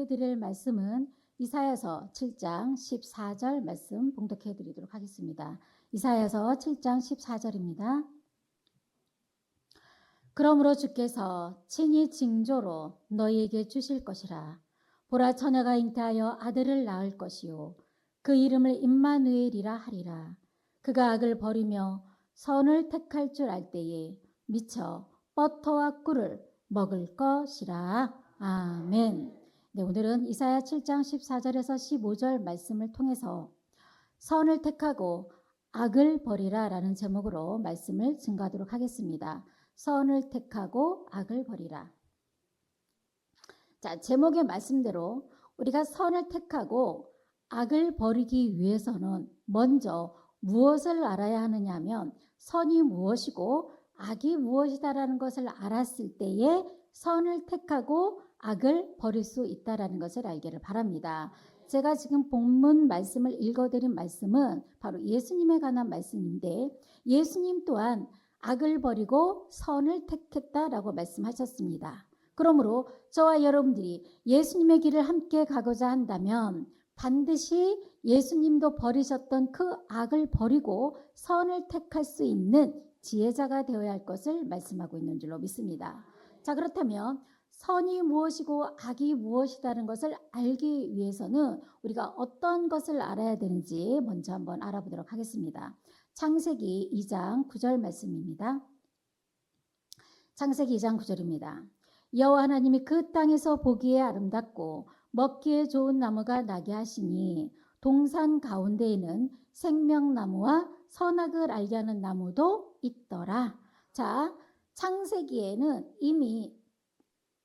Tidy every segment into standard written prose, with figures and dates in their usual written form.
봉독해 드릴 말씀은 이사야서 7장 14절 말씀 봉독해 드리도록 하겠습니다. 이사야서 7장 14절입니다. 그러므로 주께서 친히 징조로 너희에게 주실 것이라. 보라, 처녀가 잉태하여 아들을 낳을 것이요 그 이름을 임마누엘이라 하리라. 그가 악을 버리며 선을 택할 줄 알 때에 미쳐 버터와 꿀을 먹을 것이라. 아멘. 네, 오늘은 이사야 7장 14절에서 15절 말씀을 통해서 선을 택하고 악을 버리라 라는 제목으로 말씀을 증거하도록 하겠습니다. 선을 택하고 악을 버리라. 자, 제목의 말씀대로 우리가 선을 택하고 악을 버리기 위해서는 먼저 무엇을 알아야 하느냐 하면 선이 무엇이고 악이 무엇이다라는 것을 알았을 때에 선을 택하고 악을 버릴 수 있다라는 것을 알기를 바랍니다. 제가 지금 본문 말씀을 읽어드린 말씀은 바로 예수님에 관한 말씀인데, 예수님 또한 악을 버리고 선을 택했다라고 말씀하셨습니다. 그러므로 저와 여러분들이 예수님의 길을 함께 가고자 한다면 반드시 예수님도 버리셨던 그 악을 버리고 선을 택할 수 있는 지혜자가 되어야 할 것을 말씀하고 있는 줄로 믿습니다. 자, 그렇다면 선이 무엇이고 악이 무엇이라는 것을 알기 위해서는 우리가 어떤 것을 알아야 되는지 먼저 한번 알아보도록 하겠습니다. 창세기 2장 9절 말씀입니다. 창세기 2장 9절입니다. 여호와 하나님이 그 땅에서 보기에 아름답고 먹기에 좋은 나무가 나게 하시니 동산 가운데에는 생명나무와 선악을 알게 하는 나무도 있더라. 자, 창세기에는 이미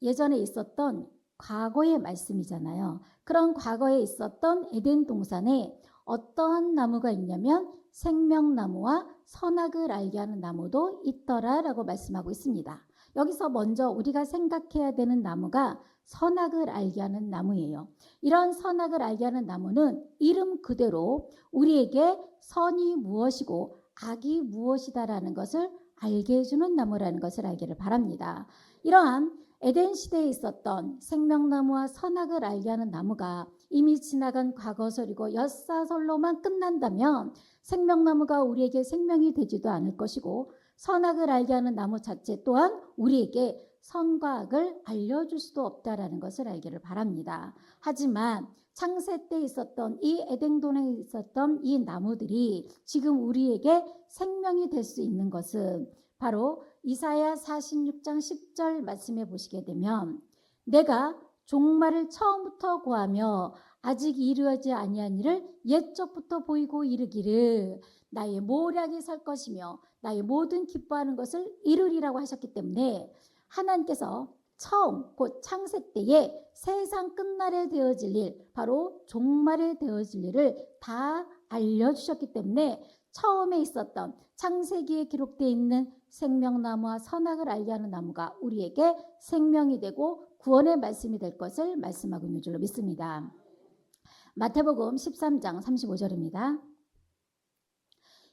예전에 있었던 과거의 말씀이잖아요. 그런 과거에 있었던 에덴 동산에 어떠한 나무가 있냐면 생명나무와 선악을 알게 하는 나무도 있더라 라고 말씀하고 있습니다. 여기서 먼저 우리가 생각해야 되는 나무가 선악을 알게 하는 나무예요. 이런 선악을 알게 하는 나무는 이름 그대로 우리에게 선이 무엇이고 악이 무엇이다라는 것을 알게 해주는 나무라는 것을 알기를 바랍니다. 이러한 에덴 시대에 있었던 생명나무와 선악을 알게 하는 나무가 이미 지나간 과거설이고 엿사설로만 끝난다면 생명나무가 우리에게 생명이 되지도 않을 것이고, 선악을 알게 하는 나무 자체 또한 우리에게 선과 악을 알려줄 수도 없다라는 것을 알기를 바랍니다. 하지만 창세 때 있었던 이 에덴동에 있었던 이 나무들이 지금 우리에게 생명이 될 수 있는 것은 바로 이사야 46장 10절 말씀해 보시게 되면, 내가 종말을 처음부터 고하며 아직 이루어지지 아니한 일을 옛적부터 보이고 이르기를 나의 모략이 설 것이며 나의 모든 기뻐하는 것을 이루리라고 하셨기 때문에 하나님께서 처음 곧 창세 때에 세상 끝날에 되어질 일, 바로 종말에 되어질 일을 다 알려주셨기 때문에 처음에 있었던 창세기에 기록되어 있는 생명나무와 선악을 알게 하는 나무가 우리에게 생명이 되고 구원의 말씀이 될 것을 말씀하고 있는 줄로 믿습니다. 마태복음 13장 35절입니다.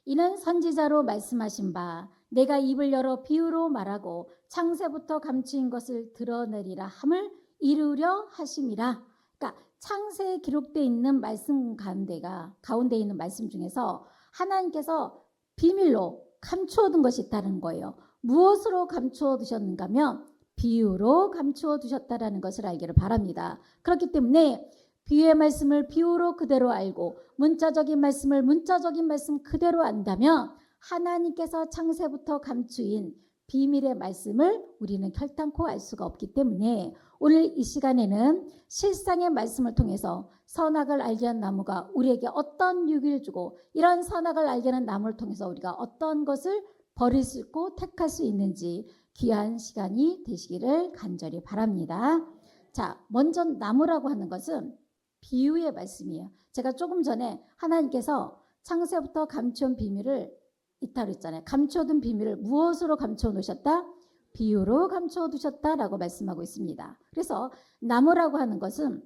이는 선지자로 말씀하신 바 내가 입을 열어 비유로 말하고 창세부터 감추인 것을 드러내리라 함을 이루려 하심이라. 그러니까 창세에 기록되어 있는 말씀 가운데 있는 말씀 중에서 하나님께서 비밀로 감추어둔 것이 있다는 거예요. 무엇으로 감추어 두셨는가 하면 비유로 감추어 두셨다는 것을 알기를 바랍니다. 그렇기 때문에 비유의 말씀을 비유로 그대로 알고 문자적인 말씀을 문자적인 말씀 그대로 안다면 하나님께서 창세부터 감추인 비밀의 말씀을 우리는 결단코 알 수가 없기 때문에 오늘 이 시간에는 실상의 말씀을 통해서 선악을 알게 한 나무가 우리에게 어떤 유익을 주고, 이런 선악을 알게 하는 나무를 통해서 우리가 어떤 것을 버릴 수 있고 택할 수 있는지 귀한 시간이 되시기를 간절히 바랍니다. 자, 먼저 나무라고 하는 것은 비유의 말씀이에요. 제가 조금 전에 하나님께서 창세부터 감추온 비밀을 있다고 했잖아요. 감추어둔 비밀을 무엇으로 감추어 놓으셨다? 비유로 감추어 두셨다라고 말씀하고 있습니다. 그래서 나무라고 하는 것은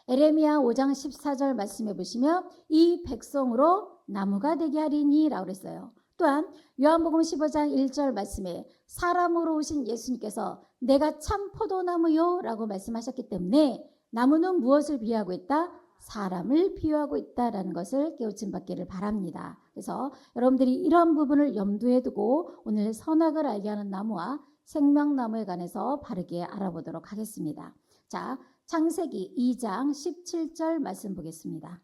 에레미야 5장 14절 말씀해 보시면 이 백성으로 나무가 되게 하리니 라고 그랬어요. 또한 요한복음 15장 1절 말씀에 사람으로 오신 예수님께서 내가 참 포도나무요 라고 말씀하셨기 때문에 나무는 무엇을 비유하고 있다? 사람을 비유하고 있다라는 것을 깨우침 받기를 바랍니다. 그래서 여러분들이 이런 부분을 염두에 두고 오늘 선악을 알게 하는 나무와 생명나무에 관해서 바르게 알아보도록 하겠습니다. 자, 창세기 2장 17절 말씀 보겠습니다.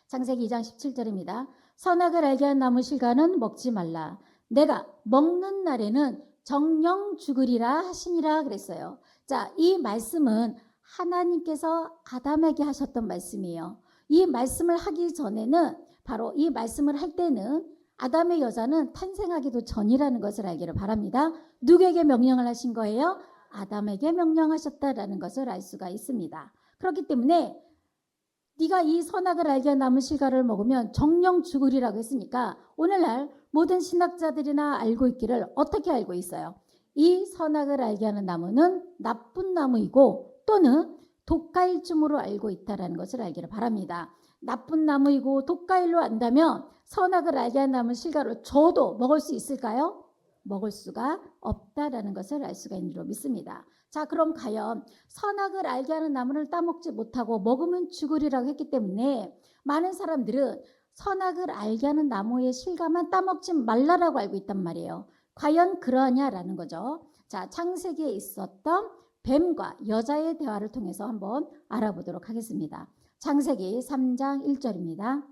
창세기 2장 17절입니다. 선악을 알게 한 나무 실과는 먹지 말라. 내가 먹는 날에는 정령 죽으리라 하시니라 그랬어요. 자, 이 말씀은 하나님께서 아담에게 하셨던 말씀이에요. 이 말씀을 하기 전에는 바로 이 말씀을 할 때는 아담의 여자는 탄생하기도 전이라는 것을 알기를 바랍니다. 누구에게 명령을 하신 거예요? 아담에게 명령하셨다라는 것을 알 수가 있습니다. 그렇기 때문에 네가 이 선악을 알게 한 나무 실과를 먹으면 정령 죽으리라고 했으니까 오늘날 모든 신학자들이나 알고 있기를 어떻게 알고 있어요? 이 선악을 알게 하는 나무는 나쁜 나무이고 또는 독과일쯤으로 알고 있다는 것을 알기를 바랍니다. 나쁜 나무이고 독과일로 안다면 선악을 알게 한 나무 실과를 줘도 먹을 수 있을까요? 먹을 수가 없다라는 것을 알 수가 있는 줄로 믿습니다. 자, 그럼 과연 선악을 알게 하는 나무를 따먹지 못하고 먹으면 죽으리라고 했기 때문에 많은 사람들은 선악을 알게 하는 나무의 실과만 따먹지 말라라고 알고 있단 말이에요. 과연 그러냐라는 거죠. 자, 창세기에 있었던 뱀과 여자의 대화를 통해서 한번 알아보도록 하겠습니다. 창세기 3장 1절입니다.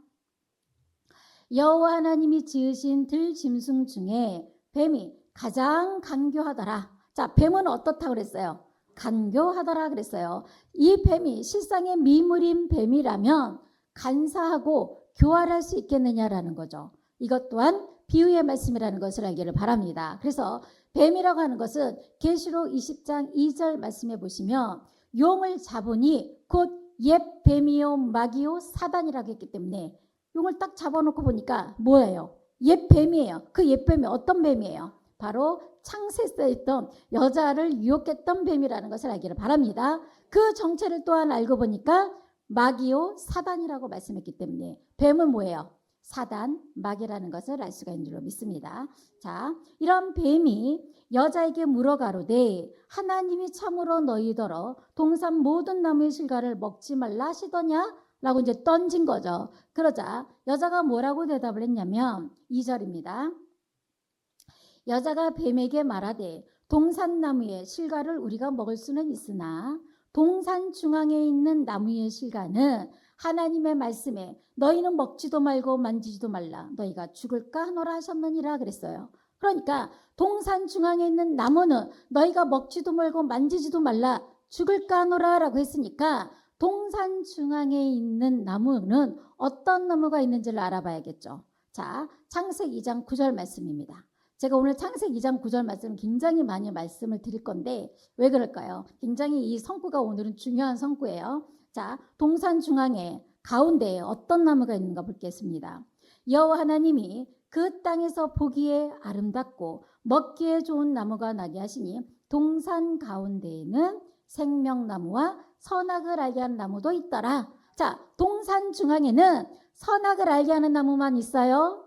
여호와 하나님이 지으신 들짐승 중에 뱀이 가장 간교하더라. 자, 뱀은 어떻다고 그랬어요? 간교하더라 그랬어요. 이 뱀이 실상의 미물인 뱀이라면 간사하고 교활할 수 있겠느냐라는 거죠. 이것 또한 비유의 말씀이라는 것을 알기를 바랍니다. 그래서 뱀이라고 하는 것은 계시록 20장 2절 말씀해 보시면 용을 잡으니 곧 옛 뱀이요 마귀요 사단이라고 했기 때문에 용을 딱 잡아놓고 보니까 뭐예요? 옛 뱀이에요. 그 옛 뱀이 어떤 뱀이에요? 바로 창세기에 있던 여자를 유혹했던 뱀이라는 것을 알기를 바랍니다. 그 정체를 또한 알고 보니까 마귀요 사단이라고 말씀했기 때문에 뱀은 뭐예요? 사단, 마귀라는 것을 알 수가 있는 줄로 믿습니다. 자, 이런 뱀이 여자에게 물어가로되 하나님이 참으로 너희더러 동산 모든 나무의 실과를 먹지 말라 하시더냐? 라고 이제 던진 거죠. 그러자 여자가 뭐라고 대답을 했냐면 2절입니다. 여자가 뱀에게 말하되 동산나무의 실과를 우리가 먹을 수는 있으나 동산 중앙에 있는 나무의 실과는 하나님의 말씀에 너희는 먹지도 말고 만지지도 말라 너희가 죽을까 하노라 하셨느니라 그랬어요. 그러니까 동산 중앙에 있는 나무는 너희가 먹지도 말고 만지지도 말라 죽을까 하노라 라고 했으니까 동산 중앙에 있는 나무는 어떤 나무가 있는지를 알아봐야겠죠. 자, 창세기 2장 9절 말씀입니다. 제가 오늘 창세기 2장 9절 말씀을 굉장히 많이 말씀을 드릴 건데 왜 그럴까요? 굉장히 이 성구가 오늘은 중요한 성구예요. 자, 동산 중앙에 가운데에 어떤 나무가 있는가 보겠습니다. 여호와 하나님이 그 땅에서 보기에 아름답고 먹기에 좋은 나무가 나게 하시니 동산 가운데에는 생명나무와 선악을 알게 하는 나무도 있더라. 자, 동산 중앙에는 선악을 알게 하는 나무만 있어요?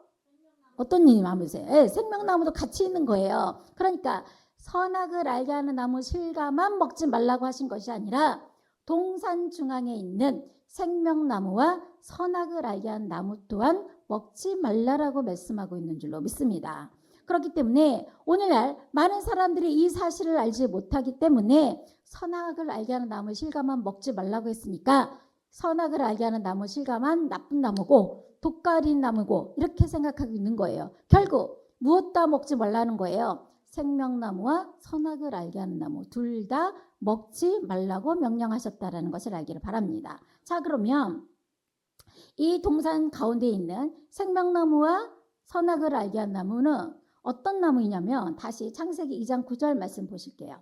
어떤 나무세요? 네, 생명나무도 같이 있는 거예요. 그러니까 선악을 알게 하는 나무 실과만 먹지 말라고 하신 것이 아니라 동산 중앙에 있는 생명나무와 선악을 알게 하는 나무 또한 먹지 말라라고 말씀하고 있는 줄로 믿습니다. 그렇기 때문에 오늘날 많은 사람들이 이 사실을 알지 못하기 때문에 선악을 알게 하는 나무 실과만 먹지 말라고 했으니까 선악을 알게 하는 나무 실과만 나쁜 나무고 독가린 나무고 이렇게 생각하고 있는 거예요. 결국 무엇 다 먹지 말라는 거예요. 생명나무와 선악을 알게 하는 나무 둘 다 먹지 말라고 명령하셨다라는 것을 알기를 바랍니다. 자, 그러면 이 동산 가운데 있는 생명나무와 선악을 알게 하는 나무는 어떤 나무이냐면 다시 창세기 2장 9절 말씀 보실게요.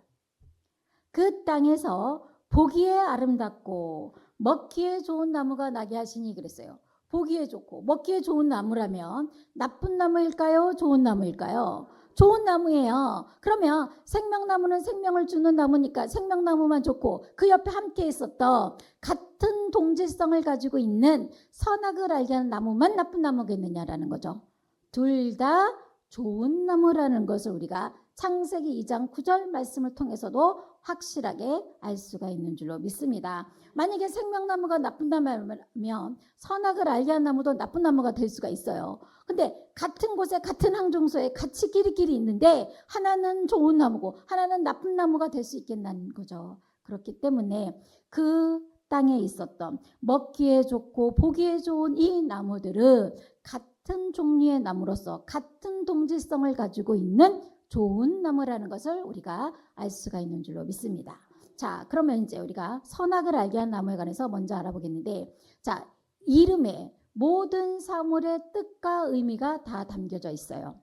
그 땅에서 보기에 아름답고 먹기에 좋은 나무가 나게 하시니 그랬어요. 보기에 좋고 먹기에 좋은 나무라면 나쁜 나무일까요? 좋은 나무일까요? 좋은 나무예요. 그러면 생명나무는 생명을 주는 나무니까 생명나무만 좋고 그 옆에 함께 있었던 같은 동질성을 가지고 있는 선악을 알게 하는 나무만 나쁜 나무겠느냐라는 거죠. 둘 다 좋은 나무라는 것을 우리가 창세기 2장 9절 말씀을 통해서도 확실하게 알 수가 있는 줄로 믿습니다. 만약에 생명나무가 나쁜 나무라면 선악을 알게 한 나무도 나쁜 나무가 될 수가 있어요. 근데 같은 곳에 같은 항종소에 같이 끼리끼리 있는데 하나는 좋은 나무고 하나는 나쁜 나무가 될 수 있겠다는 거죠. 그렇기 때문에 그 땅에 있었던 먹기에 좋고 보기에 좋은 이 나무들은 같은 종류의 나무로서 같은 동질성을 가지고 있는 좋은 나무라는 것을 우리가 알 수가 있는 줄로 믿습니다. 자, 그러면 이제 우리가 선악을 알게 한 나무에 관해서 먼저 알아보겠는데, 자, 이름에 모든 사물의 뜻과 의미가 다 담겨져 있어요.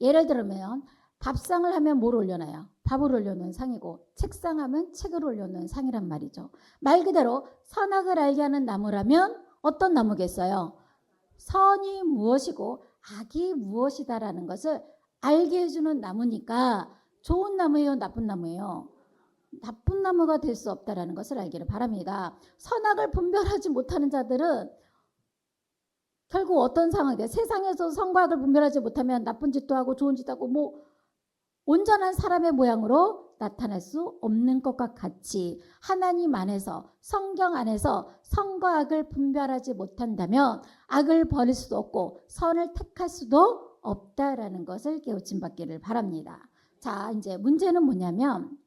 예를 들면 밥상을 하면 뭘 올려놔요? 밥을 올려놓은 상이고, 책상하면 책을 올려놓은 상이란 말이죠. 말 그대로 선악을 알게 하는 나무라면 어떤 나무겠어요? 선이 무엇이고 악이 무엇이다라는 것을 알게 해주는 나무니까 좋은 나무예요, 나쁜 나무예요? 나쁜 나무가 될 수 없다라는 것을 알기를 바랍니다. 선악을 분별하지 못하는 자들은 결국 어떤 상황이 세상에서 선과 악을 분별하지 못하면 나쁜 짓도 하고 좋은 짓도 하고 뭐 온전한 사람의 모양으로 나타날 수 없는 것과 같이 하나님 안에서 성경 안에서 선과 악을 분별하지 못한다면 악을 버릴 수도 없고 선을 택할 수도 없다라는 것을 깨우침 받기를 바랍니다. 자, 이제 문제는 뭐냐면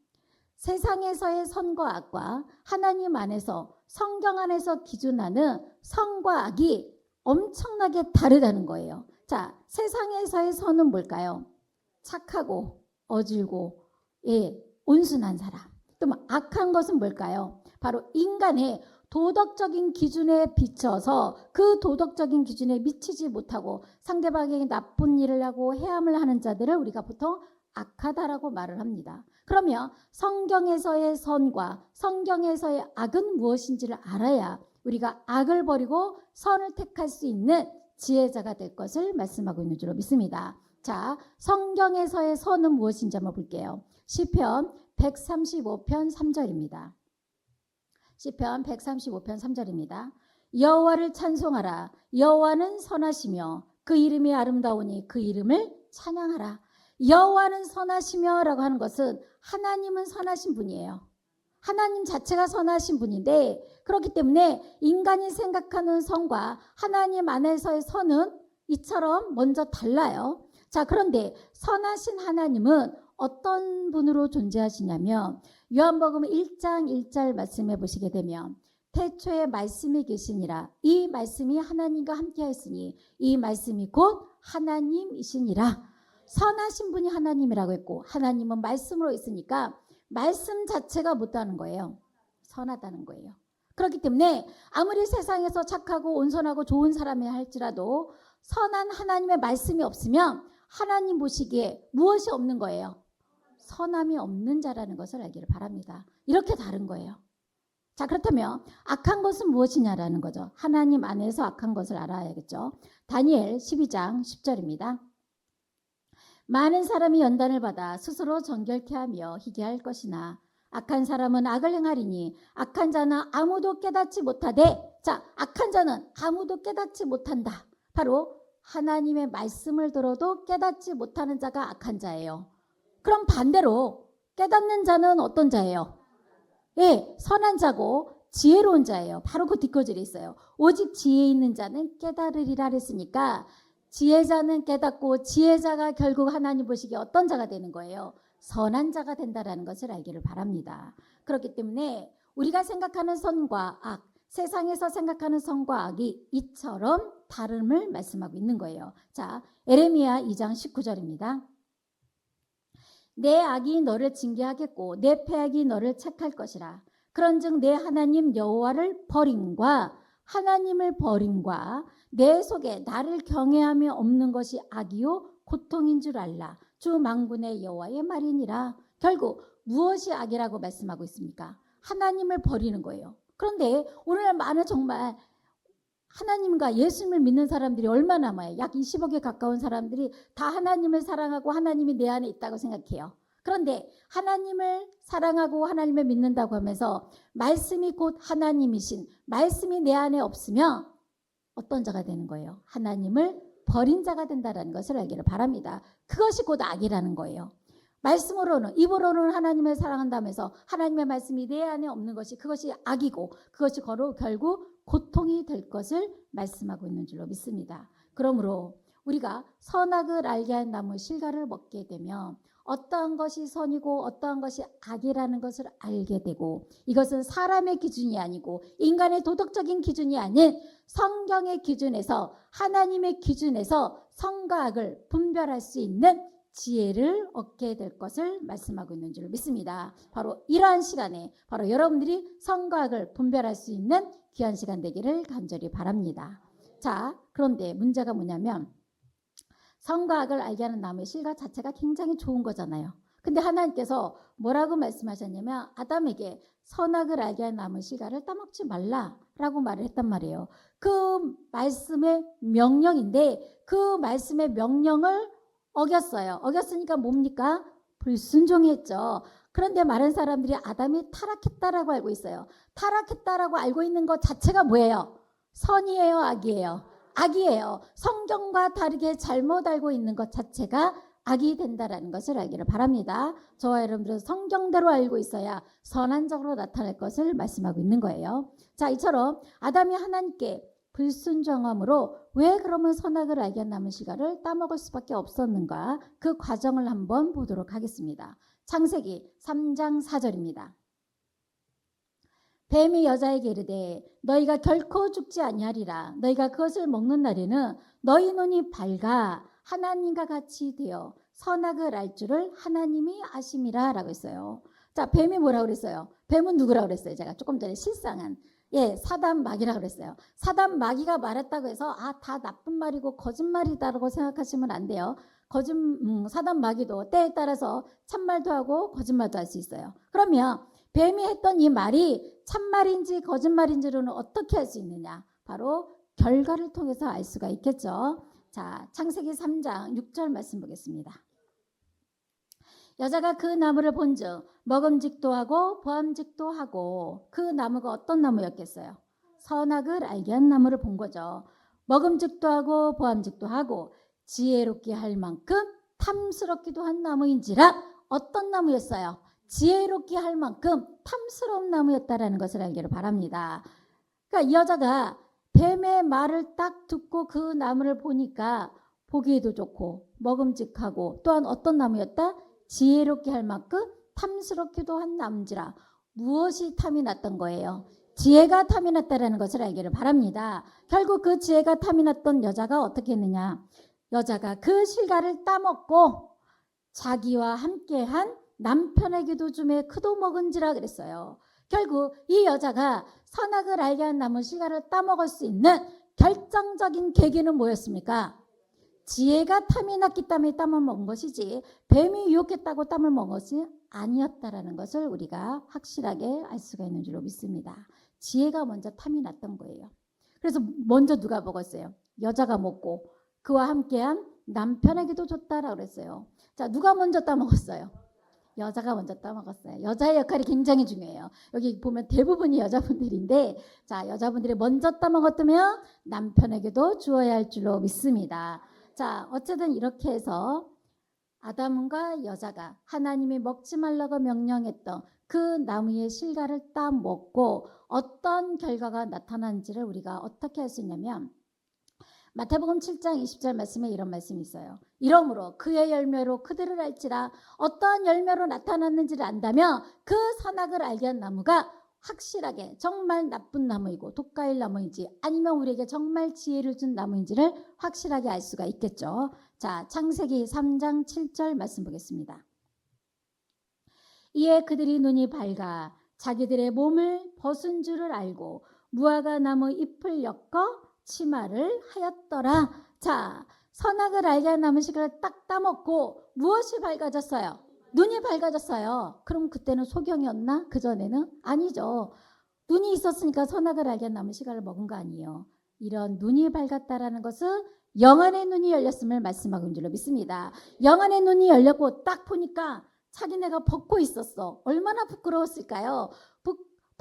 세상에서의 선과 악과 하나님 안에서 성경 안에서 기준하는 선과 악이 엄청나게 다르다는 거예요. 자, 세상에서의 선은 뭘까요? 착하고 어질고 온순한 사람. 또 악한 것은 뭘까요? 바로 인간의 도덕적인 기준에 비춰서 그 도덕적인 기준에 미치지 못하고 상대방에게 나쁜 일을 하고 해함을 하는 자들을 우리가 보통 악하다라고 말을 합니다. 그러면 성경에서의 선과 성경에서의 악은 무엇인지를 알아야 우리가 악을 버리고 선을 택할 수 있는 지혜자가 될 것을 말씀하고 있는 줄로 믿습니다. 자, 성경에서의 선은 무엇인지 한번 볼게요. 시편 135편 3절입니다. 시편 135편 3절입니다. 여호와를 찬송하라. 여호와는 선하시며 그 이름이 아름다우니 그 이름을 찬양하라. 여호와는 선하시며 라고 하는 것은 하나님은 선하신 분이에요. 하나님 자체가 선하신 분인데 그렇기 때문에 인간이 생각하는 선과 하나님 안에서의 선은 이처럼 먼저 달라요. 자, 그런데 선하신 하나님은 어떤 분으로 존재하시냐면 요한복음 1장 1절 말씀해 보시게 되면 태초에 말씀이 계시니라. 이 말씀이 하나님과 함께 하였으니 이 말씀이 곧 하나님이시니라. 선하신 분이 하나님이라고 했고 하나님은 말씀으로 있으니까 말씀 자체가 뭐다는 거예요? 선하다는 거예요. 그렇기 때문에 아무리 세상에서 착하고 온선하고 좋은 사람이 할지라도 선한 하나님의 말씀이 없으면 하나님 보시기에 무엇이 없는 거예요? 선함이 없는 자라는 것을 알기를 바랍니다. 이렇게 다른 거예요. 자, 그렇다면 악한 것은 무엇이냐라는 거죠. 하나님 안에서 악한 것을 알아야겠죠. 다니엘 12장 10절입니다. 많은 사람이 연단을 받아 스스로 정결케 하며 희게 할 것이나 악한 사람은 악을 행하리니 악한 자는 아무도 깨닫지 못하되, 자, 악한 자는 아무도 깨닫지 못한다. 바로 하나님의 말씀을 들어도 깨닫지 못하는 자가 악한 자예요. 그럼 반대로 깨닫는 자는 어떤 자예요? 예, 선한 자고 지혜로운 자예요. 바로 그 뒷거절이 있어요. 오직 지혜 있는 자는 깨달으리라 했으니까 지혜자는 깨닫고 지혜자가 결국 하나님 보시기에 어떤 자가 되는 거예요? 선한 자가 된다라는 것을 알기를 바랍니다. 그렇기 때문에 우리가 생각하는 선과 악, 세상에서 생각하는 선과 악이 이처럼 다름을 말씀하고 있는 거예요. 자, 에레미야 2장 19절입니다. 내 악이 너를 징계하겠고 내 패악이 너를 책할 것이라. 그런즉 내 하나님 여호와를 버림과 하나님을 버림과 내 속에 나를 경외함이 없는 것이 악이요 고통인 줄 알라. 주 만군의 여호와의 말이니라. 결국 무엇이 악이라고 말씀하고 있습니까? 하나님을 버리는 거예요. 그런데 오늘날 많은 정말 하나님과 예수님을 믿는 사람들이 얼마나 많아요. 약 20억에 가까운 사람들이 다 하나님을 사랑하고 하나님이 내 안에 있다고 생각해요. 그런데 하나님을 사랑하고 하나님을 믿는다고 하면서 말씀이 곧 하나님이신 말씀이 내 안에 없으면 어떤 자가 되는 거예요? 하나님을 버린 자가 된다는 것을 알기를 바랍니다. 그것이 곧 악이라는 거예요. 말씀으로는, 입으로는 하나님을 사랑한다면서 하나님의 말씀이 내 안에 없는 것이, 그것이 악이고 그것이 결국 고통이 될 것을 말씀하고 있는 줄로 믿습니다. 그러므로 우리가 선악을 알게 한 나무 실과를 먹게 되면 어떠한 것이 선이고 어떠한 것이 악이라는 것을 알게 되고, 이것은 사람의 기준이 아니고 인간의 도덕적인 기준이 아닌 성경의 기준에서, 하나님의 기준에서 선과 악을 분별할 수 있는 지혜를 얻게 될 것을 말씀하고 있는 줄 믿습니다. 바로 이러한 시간에 바로 여러분들이 선과 악을 분별할 수 있는 귀한 시간 되기를 간절히 바랍니다. 자, 그런데 문제가 뭐냐면 선과 악을 알게 하는 나무의 실과 자체가 굉장히 좋은 거잖아요. 근데 하나님께서 뭐라고 말씀하셨냐면 아담에게 선악을 알게 하는 나무의 실과를 따먹지 말라라고 말을 했단 말이에요. 그 말씀의 명령인데 그 말씀의 명령을 어겼어요. 어겼으니까 뭡니까? 불순종했죠. 그런데 많은 사람들이 아담이 타락했다라고 알고 있어요. 타락했다라고 알고 있는 것 자체가 뭐예요? 선이에요, 악이에요? 악이에요. 성경과 다르게 잘못 알고 있는 것 자체가 악이 된다라는 것을 알기를 바랍니다. 저와 여러분들은 성경대로 알고 있어야 선한적으로 나타날 것을 말씀하고 있는 거예요. 자, 이처럼 아담이 하나님께 불순종함으로 왜 그러면 선악을 알게 한 나무 실과를 따먹을 수밖에 없었는가? 그 과정을 한번 보도록 하겠습니다. 창세기 3장 4절입니다. 뱀이 여자에게 이르되 너희가 결코 죽지 아니하리라. 너희가 그것을 먹는 날에는 너희 눈이 밝아 하나님과 같이 되어 선악을 알 줄을 하나님이 아심이라 라고 했어요. 자, 뱀이 뭐라고 그랬어요? 뱀은 누구라고 그랬어요? 제가 조금 전에 실상한 사단 마귀라고 그랬어요. 사단 마귀가 말했다고 해서 다 나쁜 말이고 거짓말이다라고 생각하시면 안 돼요. 사단 마귀도 때에 따라서 참말도 하고 거짓말도 할 수 있어요. 그러면 뱀이 했던 이 말이 참말인지 거짓말인지로는 어떻게 할 수 있느냐? 바로 결과를 통해서 알 수가 있겠죠. 자, 창세기 3장 6절 말씀 보겠습니다. 여자가 그 나무를 본즉 먹음직도 하고 보암직도 하고, 그 나무가 어떤 나무였겠어요? 선악을 알게 한 나무를 본 거죠. 먹음직도 하고 보암직도 하고 지혜롭게 할 만큼 탐스럽기도 한 나무인지라. 어떤 나무였어요? 지혜롭게 할 만큼 탐스러운 나무였다라는 것을 알기를 바랍니다. 그러니까 이 여자가 뱀의 말을 딱 듣고 그 나무를 보니까 보기에도 좋고 먹음직하고 또한 어떤 나무였다? 지혜롭게 할 만큼 탐스럽기도 한 나무인지라. 무엇이 탐이 났던 거예요? 지혜가 탐이 났다라는 것을 알기를 바랍니다. 결국 그 지혜가 탐이 났던 여자가 어떻게 했느냐? 여자가 그 실과를 따먹고 자기와 함께한 남편에게도 주매 그도 먹은지라 그랬어요. 결국 이 여자가 선악을 알게 한 나무 실과를 따먹을 수 있는 결정적인 계기는 뭐였습니까? 지혜가 탐이 났기 때문에 땀을 먹은 것이지 뱀이 유혹했다고 땀을 먹은 것이 아니었다라는 것을 우리가 확실하게 알 수가 있는 줄로 믿습니다. 지혜가 먼저 탐이 났던 거예요. 그래서 먼저 누가 먹었어요? 여자가 먹고 그와 함께한 남편에게도 줬다라고 그랬어요. 자, 누가 먼저 따먹었어요? 여자가 먼저 따먹었어요. 여자의 역할이 굉장히 중요해요. 여기 보면 대부분이 여자분들인데, 자, 여자분들이 먼저 따먹었다면 남편에게도 주어야 할 줄로 믿습니다. 자, 어쨌든 이렇게 해서 아담과 여자가 하나님이 먹지 말라고 명령했던 그 나무의 실과를 따먹고 어떤 결과가 나타난지를 우리가 어떻게 할 수 있냐면, 마태복음 7장 20절 말씀에 이런 말씀이 있어요. 이러므로 그의 열매로 그들을 알지라. 어떠한 열매로 나타났는지를 안다면 그 선악을 알게 한 나무가 확실하게 정말 나쁜 나무이고 독가일 나무인지 아니면 우리에게 정말 지혜를 준 나무인지를 확실하게 알 수가 있겠죠. 자, 창세기 3장 7절 말씀 보겠습니다. 이에 그들이 눈이 밝아 자기들의 몸을 벗은 줄을 알고 무화과 나무 잎을 엮어 치마를 하였더라. 자, 선악을 알게 한 나무 실과를 딱 따먹고 무엇이 밝아졌어요? 눈이 밝아졌어요. 그럼 그때는 소경이었나? 그전에는? 아니죠. 눈이 있었으니까 선악을 알게 한 나무 실과를 먹은 거 아니에요. 이런 눈이 밝았다라는 것은 영안의 눈이 열렸음을 말씀하고 있는 줄로 믿습니다. 영안의 눈이 열렸고 딱 보니까 자기네가 벗고 있었어. 얼마나 부끄러웠을까요?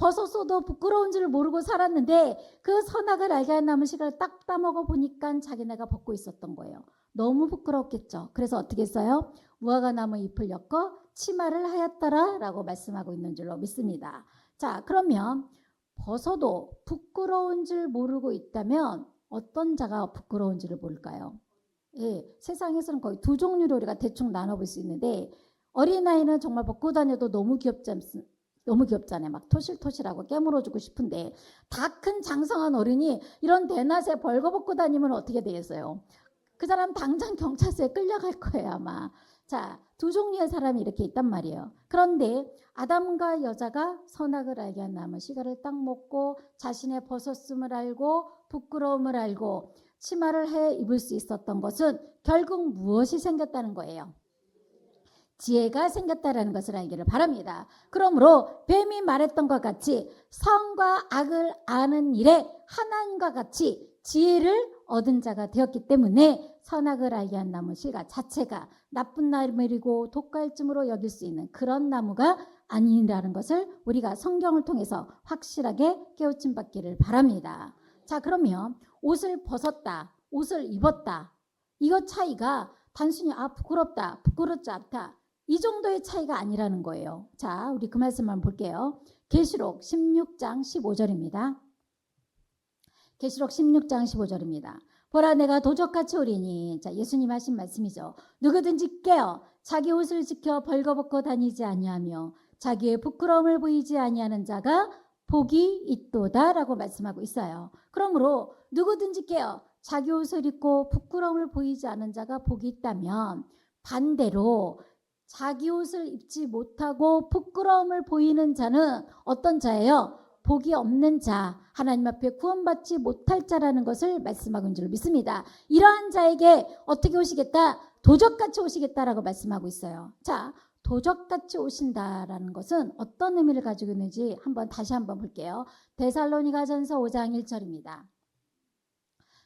벗었어도 부끄러운 줄 모르고 살았는데 그 선악을 알게 한 나무 씨를 딱 따먹어 보니까 자기네가 벗고 있었던 거예요. 너무 부끄럽겠죠. 그래서 어떻게 했어요? 무화과 나무 잎을 엮어 치마를 하였더라 라고 말씀하고 있는 줄로 믿습니다. 자, 그러면 벗어도 부끄러운 줄 모르고 있다면 어떤 자가 부끄러운 줄을 모를까요? 예, 세상에서는 거의 두 종류로 우리가 대충 나눠볼 수 있는데, 어린아이는 정말 벗고 다녀도 너무 귀엽잖아요. 막 토실토실하고 깨물어주고 싶은데, 다 큰 장성한 어른이 이런 대낮에 벌거벗고 다니면 어떻게 되겠어요? 그 사람 당장 경찰서에 끌려갈 거예요, 아마. 자, 두 종류의 사람이 이렇게 있단 말이에요. 그런데 아담과 여자가 선악을 알게 한 나무 씨가를 딱 먹고 자신의 벗었음을 알고 부끄러움을 알고 치마를 해 입을 수 있었던 것은 결국 무엇이 생겼다는 거예요? 지혜가 생겼다는 것을 알기를 바랍니다. 그러므로 뱀이 말했던 것 같이 선과 악을 아는 일에 하나님과 같이 지혜를 얻은 자가 되었기 때문에 선악을 알게 한 나무 씨가 자체가 나쁜 나무이고 독갈증으로 여길 수 있는 그런 나무가 아니라는 것을 우리가 성경을 통해서 확실하게 깨우침 받기를 바랍니다. 자, 그러면 옷을 벗었다, 옷을 입었다, 이거 차이가 단순히 부끄럽다, 부끄럽지 않다, 이 정도의 차이가 아니라는 거예요. 자, 우리 그 말씀만 볼게요. 계시록 16장 15절입니다. 계시록 16장 15절입니다. 보라, 내가 도적같이 오리니. 자, 예수님 하신 말씀이죠. 누구든지 깨어 자기 옷을 지켜 벌거벗고 다니지 아니하며 자기의 부끄러움을 보이지 아니하는 자가 복이 있도다라고 말씀하고 있어요. 그러므로 누구든지 깨어 자기 옷을 입고 부끄러움을 보이지 않은 자가 복이 있다면, 반대로 자기 옷을 입지 못하고 부끄러움을 보이는 자는 어떤 자예요? 복이 없는 자, 하나님 앞에 구원받지 못할 자라는 것을 말씀하고 있는 줄 믿습니다. 이러한 자에게 어떻게 오시겠다? 도적같이 오시겠다라고 말씀하고 있어요. 자, 도적같이 오신다라는 것은 어떤 의미를 가지고 있는지 다시 한번 볼게요. 데살로니가전서 5장 1절입니다.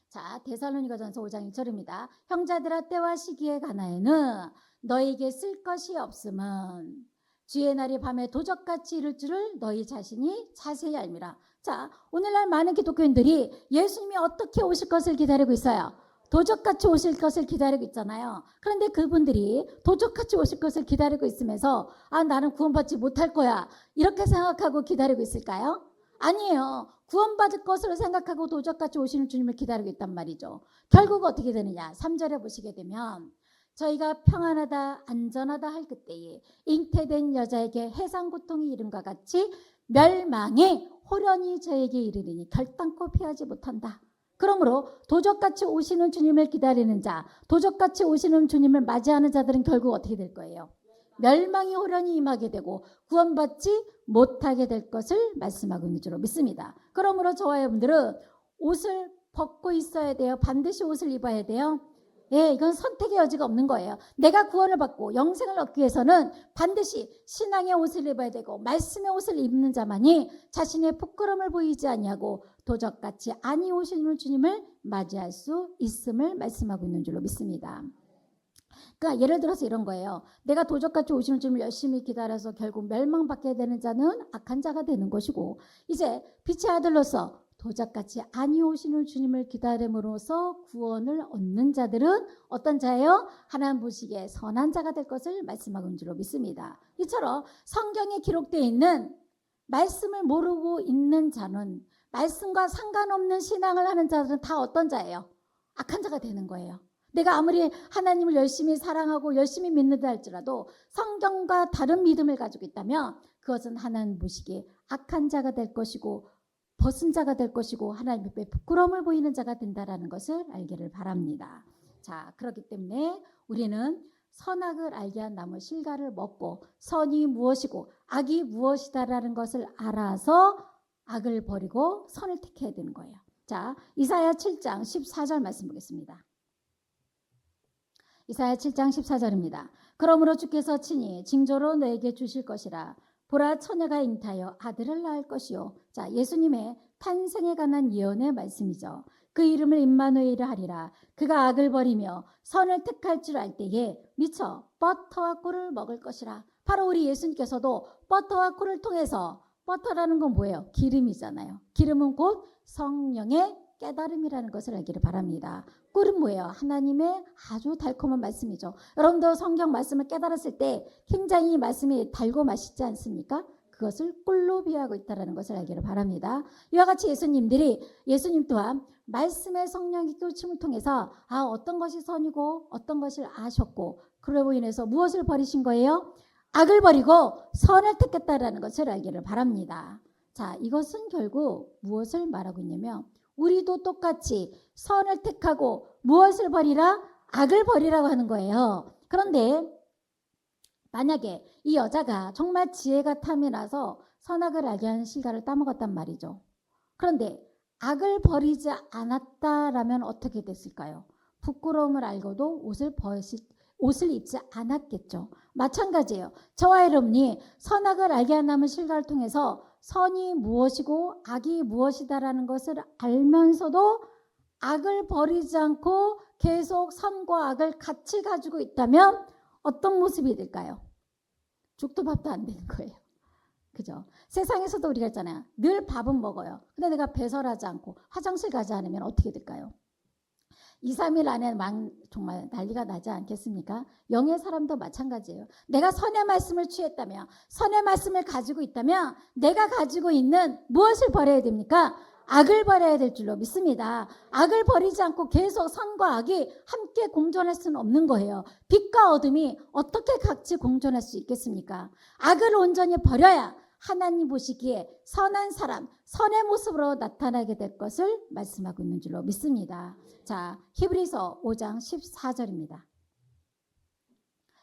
자, 데살로니가전서 5장 1절입니다. 형제들아, 때와 시기에 가나에는 너에게 쓸 것이 없음은 주의 날이 밤에 도적같이 이를 줄을 너희 자신이 자세히 알미라. 자, 오늘날 많은 기독교인들이 예수님이 어떻게 오실 것을 기다리고 있어요. 도적같이 오실 것을 기다리고 있잖아요. 그런데 그분들이 도적같이 오실 것을 기다리고 있으면서 나는 구원받지 못할 거야, 이렇게 생각하고 기다리고 있을까요? 아니에요. 구원받을 것으로 생각하고 도적같이 오시는 주님을 기다리고 있단 말이죠. 결국 어떻게 되느냐? 3절에 보시게 되면 저희가 평안하다 안전하다 할 그때에 잉태된 여자에게 해상 고통이 이름과 같이 멸망의 호련이 저에게 이르리니 결단코 피하지 못한다. 그러므로 도적같이 오시는 주님을 기다리는 자, 도적같이 오시는 주님을 맞이하는 자들은 결국 어떻게 될 거예요? 멸망의 호련이 임하게 되고 구원받지 못하게 될 것을 말씀하고 있는 줄로 믿습니다. 그러므로 저와 여러분들은 옷을 벗고 있어야 돼요? 반드시 옷을 입어야 돼요? 예, 이건 선택의 여지가 없는 거예요. 내가 구원을 받고 영생을 얻기 위해서는 반드시 신앙의 옷을 입어야 되고 말씀의 옷을 입는 자만이 자신의 부끄러움을 보이지 아니하고 도적같이 아니 오시는 주님을 맞이할 수 있음을 말씀하고 있는 줄로 믿습니다. 그러니까 예를 들어서 이런 거예요. 내가 도적같이 오시는 주님을 열심히 기다려서 결국 멸망받게 되는 자는 악한 자가 되는 것이고, 이제 빛의 아들로서 도적같이 아니 오시는 주님을 기다림으로써 구원을 얻는 자들은 어떤 자예요? 하나님 보시기에 선한 자가 될 것을 말씀하고 있는 줄로 믿습니다. 이처럼 성경에 기록되어 있는 말씀을 모르고 있는 자는, 말씀과 상관없는 신앙을 하는 자들은 다 어떤 자예요? 악한 자가 되는 거예요. 내가 아무리 하나님을 열심히 사랑하고 열심히 믿는다 할지라도 성경과 다른 믿음을 가지고 있다면 그것은 하나님 보시기에 악한 자가 될 것이고 벗은 자가 될 것이고 하나님 앞에 부끄러움을 보이는 자가 된다라는 것을 알기를 바랍니다. 자, 그렇기 때문에 우리는 선악을 알게 한 나무 실과를 먹고 선이 무엇이고 악이 무엇이다라는 것을 알아서 악을 버리고 선을 택해야 되는 거예요. 자, 이사야 7장 14절 말씀 보겠습니다. 이사야 7장 14절입니다. 그러므로 주께서 친히 징조로 너에게 주실 것이라. 보라, 처녀가 잉타하여 아들을 낳을 것이요. 자, 예수님의 탄생에 관한 예언의 말씀이죠. 그 이름을 임마누엘이라 하리라. 그가 악을 버리며 선을 택할 줄 알 때에 미쳐 버터와 꿀을 먹을 것이라. 바로 우리 예수님께서도 버터와 꿀을 통해서 버터라는 건 뭐예요? 기름이잖아요. 기름은 곧 성령의 깨달음이라는 것을 알기를 바랍니다. 꿀은 뭐예요? 하나님의 아주 달콤한 말씀이죠. 여러분도 성경 말씀을 깨달았을 때 굉장히 이 말씀이 달고 맛있지 않습니까? 그것을 꿀로 비유하고 있다는 것을 알기를 바랍니다. 이와 같이 예수님 또한 말씀의 성령의 깨우침을 통해서 어떤 것이 선이고 어떤 것을 아셨고 그로 인해서 무엇을 버리신 거예요? 악을 버리고 선을 택했다라는 것을 알기를 바랍니다. 자, 이것은 결국 무엇을 말하고 있냐면 우리도 똑같이 선을 택하고 무엇을 버리라? 악을 버리라고 하는 거예요. 그런데 만약에 이 여자가 정말 지혜가 탐이 나서 선악을 알게 하는 실과를 따먹었단 말이죠. 그런데 악을 버리지 않았다라면 어떻게 됐을까요? 부끄러움을 알고도 옷을 입지 않았겠죠. 마찬가지예요. 저와 여러분이 선악을 알게 하는 실과를 통해서 선이 무엇이고 악이 무엇이다라는 것을 알면서도 악을 버리지 않고 계속 선과 악을 같이 가지고 있다면 어떤 모습이 될까요? 죽도 밥도 안 되는 거예요. 그죠? 세상에서도 우리가 있잖아요. 늘 밥은 먹어요. 근데 내가 배설하지 않고 화장실 가지 않으면 어떻게 될까요? 2, 3일 안에 정말 난리가 나지 않겠습니까? 영의 사람도 마찬가지예요. 내가 선의 말씀을 취했다면, 선의 말씀을 가지고 있다면 내가 가지고 있는 무엇을 버려야 됩니까? 악을 버려야 될 줄로 믿습니다. 악을 버리지 않고 계속 선과 악이 함께 공존할 수는 없는 거예요. 빛과 어둠이 어떻게 같이 공존할 수 있겠습니까? 악을 온전히 버려야 하나님 보시기에 선한 사람, 선의 모습으로 나타나게 될 것을 말씀하고 있는 줄로 믿습니다. 자, 히브리서 5장 14절입니다.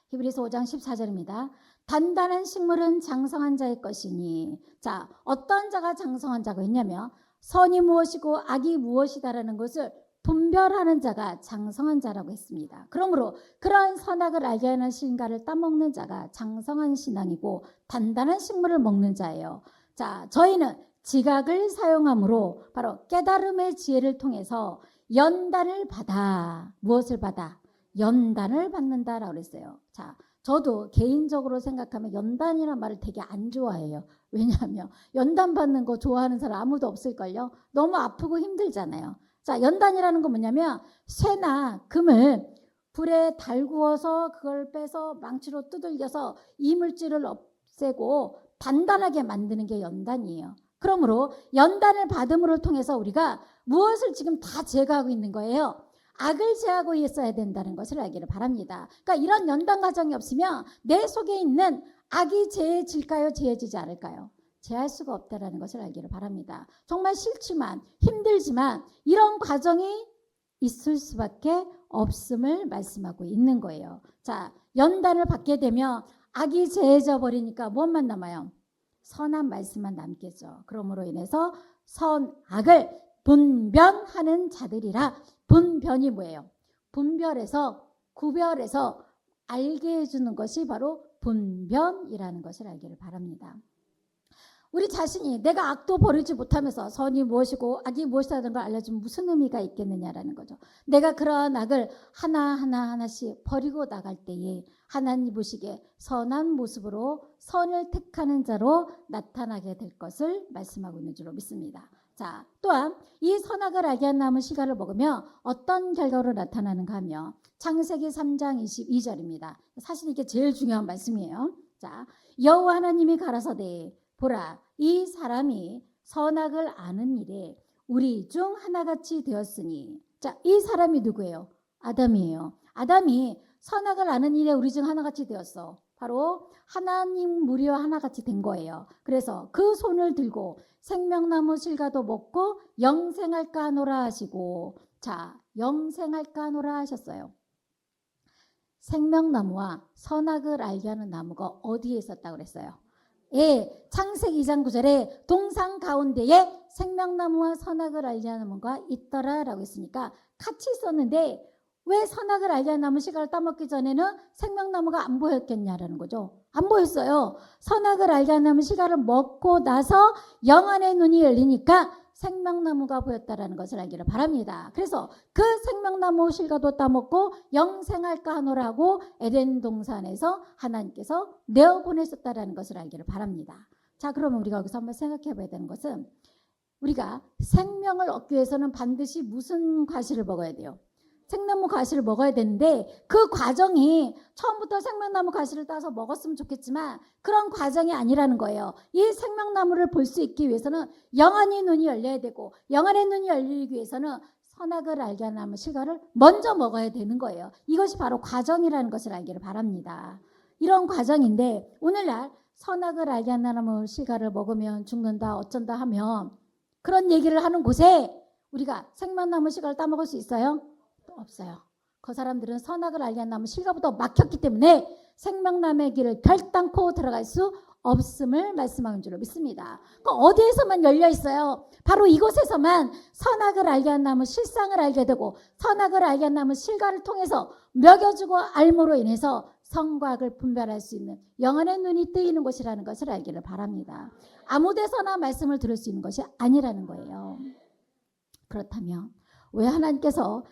히브리서 5장 14절입니다. 단단한 식물은 장성한 자의 것이니. 자, 어떤 자가 장성한 자가 있냐면 선이 무엇이고 악이 무엇이다라는 것을 분별하는 자가 장성한 자라고 했습니다. 그러므로 그러한 선악을 알게 하는 신가를 따먹는 자가 장성한 신앙이고 단단한 식물을 먹는 자예요. 자, 저희는 지각을 사용함으로 바로 깨달음의 지혜를 통해서 연단을 받아. 무엇을 받아? 연단을 받는다라고 그랬어요. 자, 저도 개인적으로 생각하면 연단이라는 말을 되게 안 좋아해요. 왜냐하면 연단 받는 거 좋아하는 사람 아무도 없을걸요. 너무 아프고 힘들잖아요. 자, 연단이라는 건 뭐냐면 쇠나 금을 불에 달구어서 그걸 빼서 망치로 두들겨서 이물질을 없애고 단단하게 만드는 게 연단이에요. 그러므로 연단을 받음으로 통해서 우리가 무엇을 지금 다 제거하고 있는 거예요? 악을 제하고 있어야 된다는 것을 알기를 바랍니다. 그러니까 이런 연단 과정이 없으면 내 속에 있는 악이 제해질까요? 제해지지 않을까요? 제할 수가 없다는 것을 알기를 바랍니다. 정말 싫지만 힘들지만 이런 과정이 있을 수밖에 없음을 말씀하고 있는 거예요. 자, 연단을 받게 되면 악이 제해져 버리니까 무엇만 남아요? 선한 말씀만 남겠죠. 그러므로 인해서 선악을 분별하는 자들이라. 분별이 뭐예요? 분별해서 구별해서 알게 해주는 것이 바로 분별이라는 것을 알기를 바랍니다. 우리 자신이 내가 악도 버리지 못하면서 선이 무엇이고 악이 무엇이라는 걸 알려주면 무슨 의미가 있겠느냐라는 거죠. 내가 그러한 악을 하나씩 버리고 나갈 때에 하나님 보시기에 선한 모습으로 선을 택하는 자로 나타나게 될 것을 말씀하고 있는 줄로 믿습니다. 자, 또한 이 선악을 알게 한 나무 씨가를 먹으면 어떤 결과로 나타나는가 하면 창세기 3장 22절입니다. 사실 이게 제일 중요한 말씀이에요. 자, 여호와 하나님이 가라사대 보라, 이 사람이 선악을 아는 일에 우리 중 하나같이 되었으니. 자, 이 사람이 누구예요? 아담이에요. 아담이 선악을 아는 일에 우리 중 하나같이 되었어. 바로 하나님 무리와 하나같이 된 거예요. 그래서 그 손을 들고 생명나무 실과도 먹고 영생할까 하노라 하시고. 자, 영생할까 하노라 하셨어요. 생명나무와 선악을 알게 하는 나무가 어디에 있었다고 그랬어요? 예, 창세기 2장 9절에 동산 가운데에 생명나무와 선악을 알게 하는 나무가 있더라라고 했으니까 같이 있었는데 왜 선악을 알게 하는 나무 씨가를 따먹기 전에는 생명나무가 안 보였겠냐라는 거죠. 안 보였어요. 선악을 알게 하는 나무 씨가를 먹고 나서 영안의 눈이 열리니까 생명나무가 보였다라는 것을 알기를 바랍니다. 그래서 그 생명나무 실과도 따먹고 영생할까 하노라고 에덴 동산에서 하나님께서 내어보내셨다라는 것을 알기를 바랍니다. 자, 그러면 우리가 여기서 한번 생각해 봐야 되는 것은 우리가 생명을 얻기 위해서는 반드시 무슨 과실을 먹어야 돼요? 생나무 과실을 먹어야 되는데 그 과정이 처음부터 생명나무 과실을 따서 먹었으면 좋겠지만 그런 과정이 아니라는 거예요. 이 생명나무를 볼 수 있기 위해서는 영안의 눈이 열려야 되고 영안의 눈이 열리기 위해서는 선악을 알게 하는 나무 실과를 먼저 먹어야 되는 거예요. 이것이 바로 과정이라는 것을 알기를 바랍니다. 이런 과정인데 오늘날 선악을 알게 하는 나무 실과를 먹으면 죽는다 어쩐다 하면 그런 얘기를 하는 곳에 우리가 생명나무 실과를 따먹을 수 있어요? 없어요. 그 사람들은 선악을 알게 하는 나무 실과부터 막혔기 때문에 생명나무의 길을 결단코 들어갈 수 없음을 말씀하는 줄로 믿습니다. 어디에서만 열려 있어요? 바로 이곳에서만 선악을 알게 한 나무 실상을 알게 되고 선악을 알게 한 나무 실과를 통해서 먹여주고 알므로 인해서 선과 악을 분별할 수 있는 영안의 눈이 뜨이는 곳이라는 것을 알기를 바랍니다. 아무 데서나 말씀을 들을 수 있는 것이 아니라는 거예요. 그렇다면 왜 하나님께서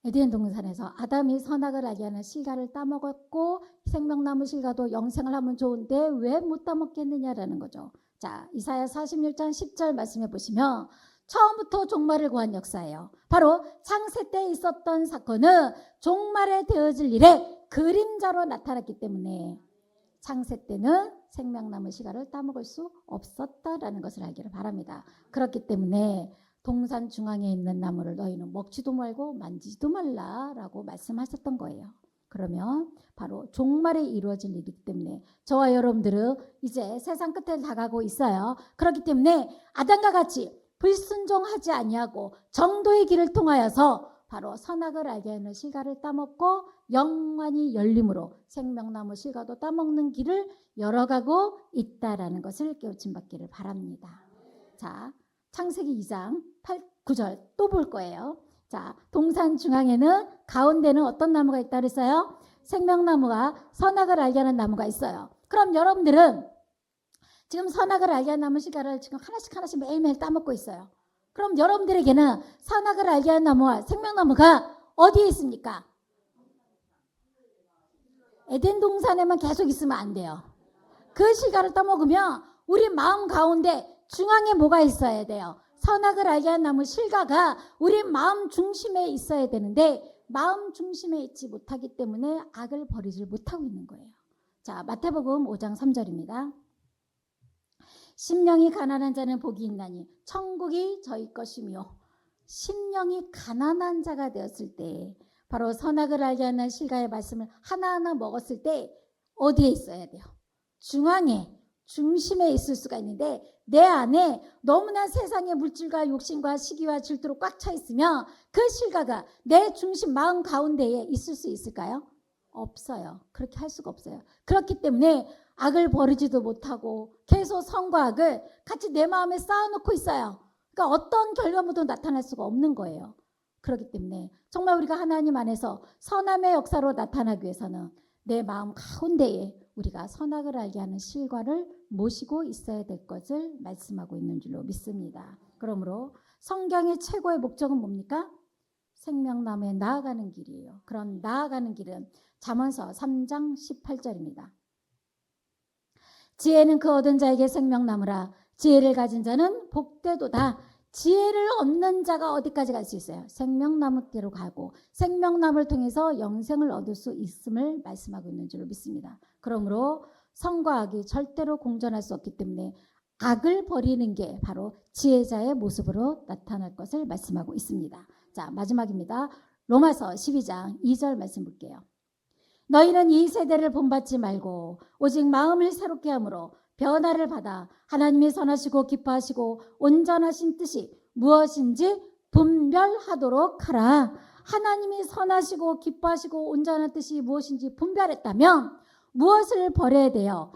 에덴 동산에서 아담이 선악을 알게 하는 실과를 따먹었고 생명나무 실과도 영생을 하면 좋은데 왜 못 따먹겠느냐라는 거죠. 자, 이사야 46장 10절 말씀해 보시면 처음부터 종말을 구한 역사예요. 바로 창세 때 있었던 사건은 종말에 되어질 일에 그림자로 나타났기 때문에 창세 때는 생명나무 실과를 따먹을 수 없었다라는 것을 알기를 바랍니다. 그렇기 때문에 동산 중앙에 있는 나무를 너희는 먹지도 말고 만지지도 말라라고 말씀하셨던 거예요. 그러면 바로 종말에 이루어질 일이기 때문에 저와 여러분들은 이제 세상 끝에 다가고 있어요. 그렇기 때문에 아담과 같이 불순종하지 아니하고 정도의 길을 통하여서 바로 선악을 알게 하는 실과를 따먹고 영안이 열림으로 생명나무 실과도 따먹는 길을 열어가고 있다라는 것을 깨우침 받기를 바랍니다. 자, 창세기 2장 9절 또 볼 거예요. 자, 동산 중앙에는 가운데는 어떤 나무가 있다 그랬어요? 생명나무가 선악을 알게 하는 나무가 있어요. 그럼 여러분들은 지금 선악을 알게 하는 나무 실과를 지금 하나씩 매일매일 따먹고 있어요. 그럼 여러분들에게는 선악을 알게 하는 나무와 생명나무가 어디에 있습니까? 에덴 동산에만 계속 있으면 안 돼요. 그 실과를 따먹으면 우리 마음 가운데 중앙에 뭐가 있어야 돼요? 선악을 알게 하는 나무 실과가 우리 마음 중심에 있어야 되는데 마음 중심에 있지 못하기 때문에 악을 버리지 못하고 있는 거예요. 자, 마태복음 5장 3절입니다. 심령이 가난한 자는 복이 있나니 천국이 저희 것이며 심령이 가난한 자가 되었을 때 바로 선악을 알게 하는 실과의 말씀을 하나하나 먹었을 때 어디에 있어야 돼요? 중심에 있을 수가 있는데 내 안에 너무나 세상의 물질과 욕심과 시기와 질투로 꽉 차 있으면 그 실과가 내 중심 마음 가운데에 있을 수 있을까요? 없어요. 그렇게 할 수가 없어요. 그렇기 때문에 악을 버리지도 못하고 계속 선과 악을 같이 내 마음에 쌓아놓고 있어요. 그러니까 어떤 결과물도 나타날 수가 없는 거예요. 그렇기 때문에 정말 우리가 하나님 안에서 선함의 역사로 나타나기 위해서는 내 마음 가운데에 우리가 선악을 알게 하는 실과를 모시고 있어야 될 것을 말씀하고 있는 줄로 믿습니다. 그러므로 성경의 최고의 목적은 뭡니까? 생명나무에 나아가는 길이에요. 그런 나아가는 길은 잠언서 3장 18절입니다. 지혜는 그 얻은 자에게 생명나무라. 지혜를 가진 자는 복되도다. 지혜를 얻는 자가 어디까지 갈 수 있어요? 생명나무대로 가고 생명나무를 통해서 영생을 얻을 수 있음을 말씀하고 있는 줄로 믿습니다. 그러므로 선과 악이 절대로 공존할 수 없기 때문에 악을 버리는 게 바로 지혜자의 모습으로 나타날 것을 말씀하고 있습니다. 자, 마지막입니다. 로마서 12장 2절 말씀 볼게요. 너희는 이 세대를 본받지 말고 오직 마음을 새롭게 함으로 변화를 받아 하나님이 선하시고 기뻐하시고 온전하신 뜻이 무엇인지 분별하도록 하라. 하나님이 선하시고 기뻐하시고 온전한 뜻이 무엇인지 분별했다면 무엇을 버려야 돼요?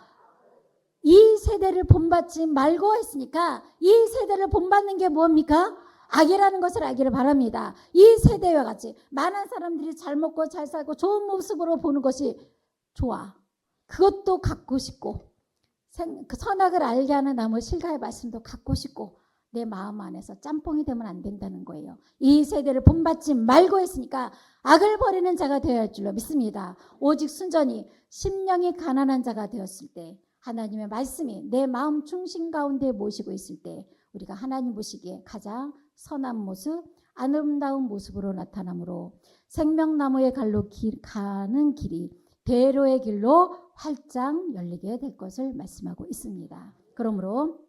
이 세대를 본받지 말고 했으니까 이 세대를 본받는 게 뭡니까? 악이라는 것을 알기를 바랍니다. 이 세대와 같이 많은 사람들이 잘 먹고 잘 살고 좋은 모습으로 보는 것이 좋아. 그것도 갖고 싶고 선악을 알게 하는 나무 실과의 말씀도 갖고 싶고 내 마음 안에서 짬뽕이 되면 안 된다는 거예요. 이 세대를 본받지 말고 했으니까 악을 버리는 자가 되어야 할 줄로 믿습니다. 오직 순전히 심령이 가난한 자가 되었을 때 하나님의 말씀이 내 마음 중심 가운데 모시고 있을 때 우리가 하나님 보시기에 가장 선한 모습, 아름다운 모습으로 나타나므로 생명나무의 가는 길이 대로의 길로 활짝 열리게 될 것을 말씀하고 있습니다. 그러므로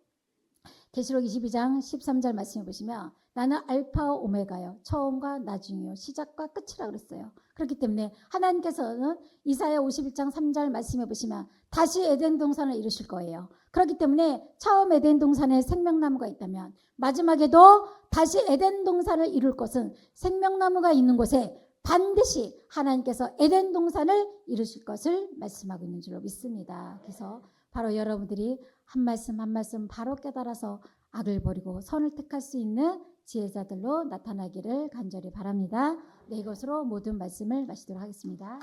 계시록 22장 13절 말씀해 보시면 나는 알파와 오메가요, 처음과 나중이요, 시작과 끝이라 그랬어요. 그렇기 때문에 하나님께서는 이사야 51장 3절 말씀해 보시면 다시 에덴 동산을 이루실 거예요. 그렇기 때문에 처음 에덴 동산에 생명나무가 있다면 마지막에도 다시 에덴 동산을 이룰 것은 생명나무가 있는 곳에 반드시 하나님께서 에덴 동산을 이루실 것을 말씀하고 있는 줄로 믿습니다. 그래서 바로 여러분들이 한 말씀 한 말씀 바로 깨달아서 악을 버리고 선을 택할 수 있는 지혜자들로 나타나기를 간절히 바랍니다. 네, 이것으로 모든 말씀을 마치도록 하겠습니다.